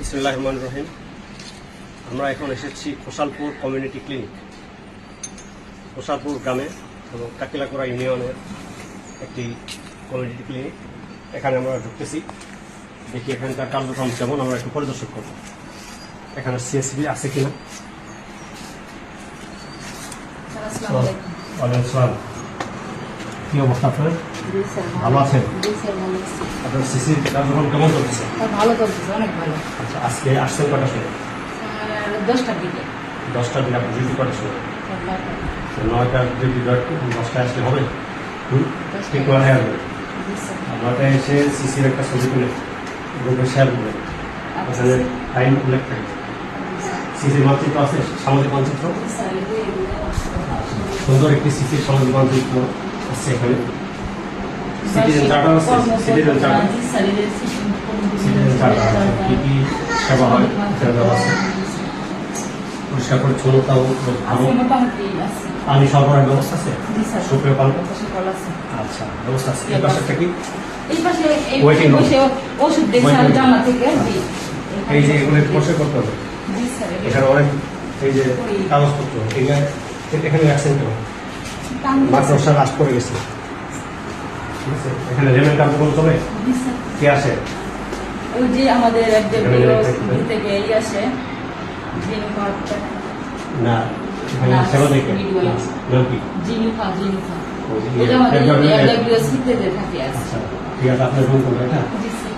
বিসমিল্লাহির রহমানির রহিম। আমরা এখন এসেছি খোসালপুর কমিউনিটি ক্লিনিক, খোসালপুর গ্রামে এবং কাকিলাকোড়া ইউনিয়নের একটি কমিউনিটি ক্লিনিক। এখানে আমরা ঢুকতেছি, দেখি এখানকার কার্যক্রম কেমন, আমরা একটু পরিদর্শন করব এখানে সিএসবি আছে কিনা। ওয়ালাইকুম আসসালাম। কি অবস্থা আপনার? ভালো আছেন? আপনার সিসির কার্যক্রম কেমন চলতেছে? ভালো চলতেছে, অনেক ভালো। আচ্ছা, আজকে আসছেন কটার সময়? 10টার দিকে। 10টার দিকে। আপনি ডিউটি কটার সময়? 9টার ডিউটি, 10টায় আসলে হবে? ঠিক করে আসবে। 9টায় এসে সিসির একটা ছবি তুলে গ্রুপে শেয়ার করবেন, ওখানে টাইম উল্লেখ থাকে। সিসির মানচিত্র আছে, সামাজিক মানচিত্র, সুন্দর একটি সিসির সামাজিক মানচিত্র আছে এখানে। সিটিজেন চার্টার আছে, সিটিজেন চার্টার, সিটিজেন চার্টার কি কি সেবা হয় সেটা দেওয়া আছে। পরিষ্কার পরিচ্ছন্নতাও ভালো। পানি সরবরাহের ব্যবস্থা আছে, সুপেয় পানি। আচ্ছা, ব্যবস্থা আছে। এই পাশেরটা কি? Waiting room. ওষুধ দেখছি জানা থেকে। এই যে এগুলো পরিষ্কার করতে হবে। এখানে অনেক এই যে কাগজপত্র এখানে রাখছেন কেন? মাকড়সার রাস পড়ে গেছে। ঠিক আছে, এখানে রেমের কার্যক্রম চলে। কে আসে? ওই যে আমাদের একজন থেকে আসে না, এখানে সেবা দেখে নাম কি? জিনুফা। ওই যে ওটা আমাদের FWS FWS থাকে আছে। আচ্ছা, ঠিক আছে। আপনার ফোন করবেন, এটা জি স্যার।